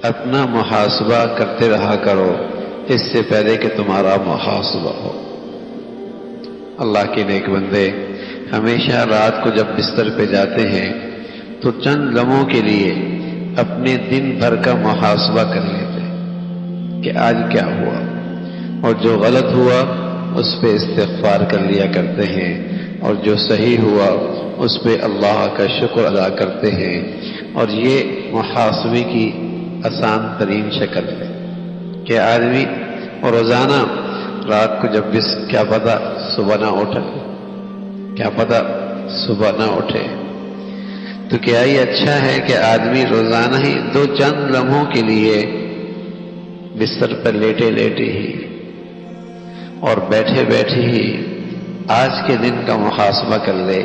اپنا محاسبہ کرتے رہا کرو اس سے پہلے کہ تمہارا محاسبہ ہو۔ اللہ کے نیک بندے ہمیشہ رات کو جب بستر پہ جاتے ہیں تو چند لمحوں کے لیے اپنے دن بھر کا محاسبہ کر لیتے ہیں کہ آج کیا ہوا، اور جو غلط ہوا اس پہ استغفار کر لیا کرتے ہیں، اور جو صحیح ہوا اس پہ اللہ کا شکر ادا کرتے ہیں۔ اور یہ محاسبے کی آسان ترین شکل ہے کہ آدمی روزانہ رات کو جب کیا پتہ صبح نہ اٹھے، کیا پتہ صبح نہ اٹھے، تو کیا یہ اچھا ہے کہ آدمی روزانہ ہی دو چند لمحوں کے لیے بستر پر لیٹے لیٹے ہی اور بیٹھے بیٹھے ہی آج کے دن کا محاسبہ کر لے،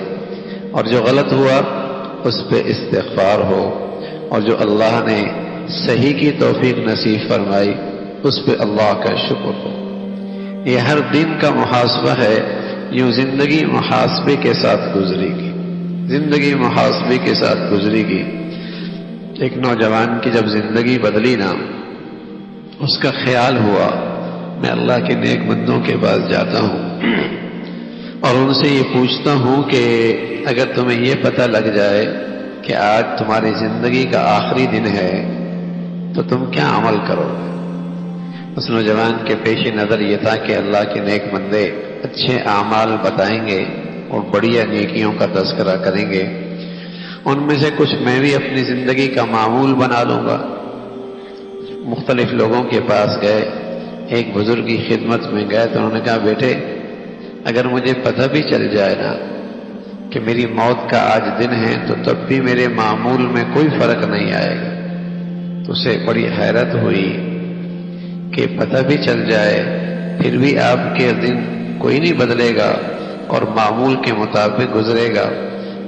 اور جو غلط ہوا اس پہ استغفار ہو، اور جو اللہ نے صحیح کی توفیق نصیب فرمائی اس پہ اللہ کا شکر ہو۔ یہ ہر دن کا محاسبہ ہے، یوں زندگی محاسبے کے ساتھ گزرے گی، زندگی محاسبے کے ساتھ گزرے گی۔ ایک نوجوان کی جب زندگی بدلی نا، اس کا خیال ہوا میں اللہ کے نیک بندوں کے پاس جاتا ہوں اور ان سے یہ پوچھتا ہوں کہ اگر تمہیں یہ پتہ لگ جائے کہ آج تمہاری زندگی کا آخری دن ہے تو تم کیا عمل کرو گے؟ اس نوجوان کے پیش نظر یہ تھا کہ اللہ کے نیک بندے اچھے اعمال بتائیں گے اور بڑھیا نیکیوں کا تذکرہ کریں گے، ان میں سے کچھ میں بھی اپنی زندگی کا معمول بنا لوں گا۔ مختلف لوگوں کے پاس گئے، ایک بزرگ کی خدمت میں گئے تو انہوں نے کہا بیٹے اگر مجھے پتہ بھی چل جائے نا کہ میری موت کا آج دن ہے تو تب بھی میرے معمول میں کوئی فرق نہیں آئے گا۔ تو اسے بڑی حیرت ہوئی کہ پتہ بھی چل جائے پھر بھی آپ کے دن کوئی نہیں بدلے گا اور معمول کے مطابق گزرے گا۔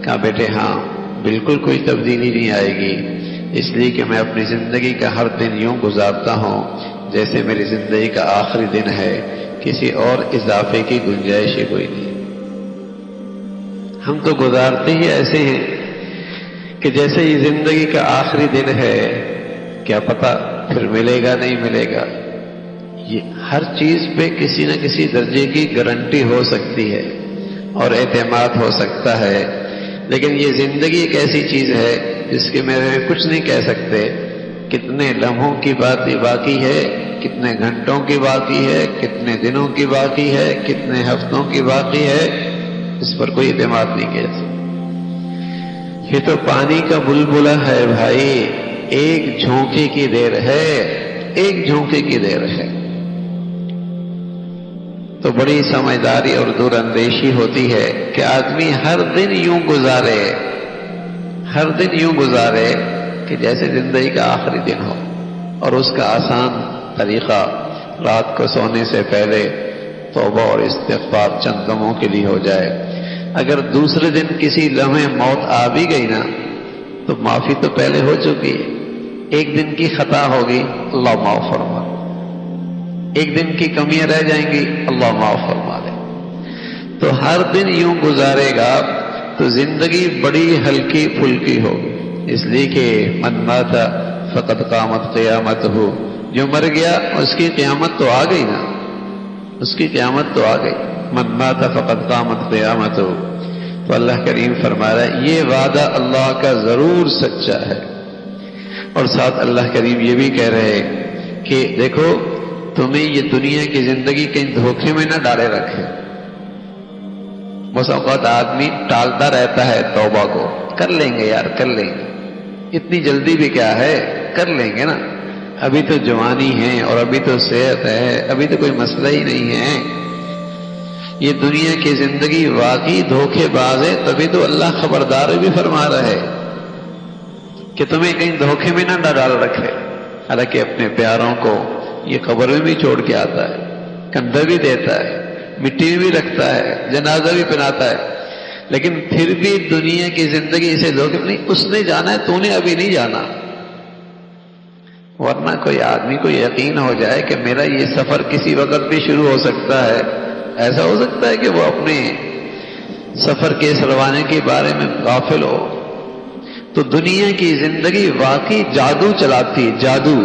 کہا بیٹے ہاں بالکل کوئی تبدیلی نہیں آئے گی، اس لیے کہ میں اپنی زندگی کا ہر دن یوں گزارتا ہوں جیسے میری زندگی کا آخری دن ہے، کسی اور اضافے کی گنجائش ہی کوئی نہیں۔ ہم تو گزارتے ہی ایسے ہیں کہ جیسے یہ زندگی کا آخری دن ہے، کیا پتہ پھر ملے گا نہیں ملے گا۔ یہ ہر چیز پہ کسی نہ کسی درجے کی گارنٹی ہو سکتی ہے اور اعتماد ہو سکتا ہے، لیکن یہ زندگی ایک ایسی چیز ہے جس کے میں کچھ نہیں کہہ سکتے، کتنے لمحوں کی بات باقی ہے، کتنے گھنٹوں کی باقی ہے، کتنے دنوں کی باقی ہے، کتنے ہفتوں کی باقی ہے، اس پر کوئی اعتماد نہیں کیا سکتا۔ یہ تو پانی کا بلبلہ ہے بھائی، ایک جھونکے کی دیر ہے، ایک جھونکے کی دیر ہے۔ تو بڑی سمجھداری اور دور اندیشی ہوتی ہے کہ آدمی ہر دن یوں گزارے، ہر دن یوں گزارے کہ جیسے زندگی کا آخری دن ہو، اور اس کا آسان طریقہ رات کو سونے سے پہلے توبہ اور استغفار چند لمحوں کے لیے ہو جائے۔ اگر دوسرے دن کسی لمحے موت آ بھی گئی نا تو معافی تو پہلے ہو چکی ہے، ایک دن کی خطا ہوگی اللہ معاف فرما، ایک دن کی کمیاں رہ جائیں گی اللہ معاف فرما دے۔ تو ہر دن یوں گزارے گا تو زندگی بڑی ہلکی پھلکی ہوگی، اس لیے کہ من مات فقد قامت قیامتہ، جو مر گیا اس کی قیامت تو آ گئی نا، اس کی قیامت تو آ گئی۔ من مات فقد قامت قیامتہ، تو اللہ کریم فرما رہا ہے یہ وعدہ اللہ کا ضرور سچا ہے۔ اور ساتھ اللہ کریم یہ بھی کہہ رہے کہ دیکھو تمہیں یہ دنیا کی زندگی کہیں دھوکے میں نہ ڈالے رکھے۔ بس اوقات آدمی ٹالتا رہتا ہے توبہ کو، کر لیں گے یار کر لیں گے، اتنی جلدی بھی کیا ہے، کر لیں گے نا، ابھی تو جوانی ہے اور ابھی تو صحت ہے، ابھی تو کوئی مسئلہ ہی نہیں ہے۔ یہ دنیا کی زندگی واقعی دھوکے باز ہے، تبھی تو اللہ خبردار بھی فرما رہا ہے کہ تمہیں کہیں دھوکے میں نہ ڈال رکھے۔ حالانکہ اپنے پیاروں کو یہ قبر میں بھی چھوڑ کے آتا ہے، کندھا بھی دیتا ہے، مٹی میں بھی رکھتا ہے، جنازہ بھی پہناتا ہے، لیکن پھر بھی دنیا کی زندگی اسے دھوکے میں نہیں، اس نے جانا ہے تو نے ابھی نہیں جانا۔ ورنہ کوئی آدمی کو یقین ہو جائے کہ میرا یہ سفر کسی وقت بھی شروع ہو سکتا ہے، ایسا ہو سکتا ہے کہ وہ اپنے سفر کے سروانے کے بارے میں غافل ہو، تو دنیا کی زندگی واقعی جادو چلاتی، جادو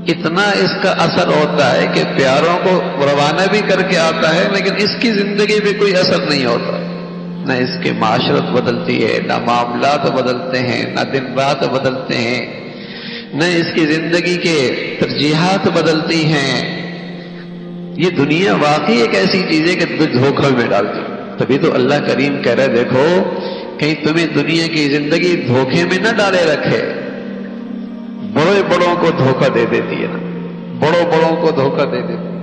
اتنا اس کا اثر ہوتا ہے کہ پیاروں کو روانہ بھی کر کے آتا ہے، لیکن اس کی زندگی پہ کوئی اثر نہیں ہوتا، نہ اس کے معاشرت بدلتی ہے، نہ معاملات بدلتے ہیں، نہ دن رات بدلتے ہیں، نہ اس کی زندگی کے ترجیحات بدلتی ہیں۔ یہ دنیا واقعی ایک ایسی چیز ہے کہ دھوکہ میں ڈالتی، تبھی تو اللہ کریم کہہ رہے دیکھو کہیں تمہیں دنیا کی زندگی دھوکے میں نہ ڈالے رکھے، بڑوں کو دھوکہ دے دیتی ہے نا، بڑوں کو دھوکہ دے دیتی ہے۔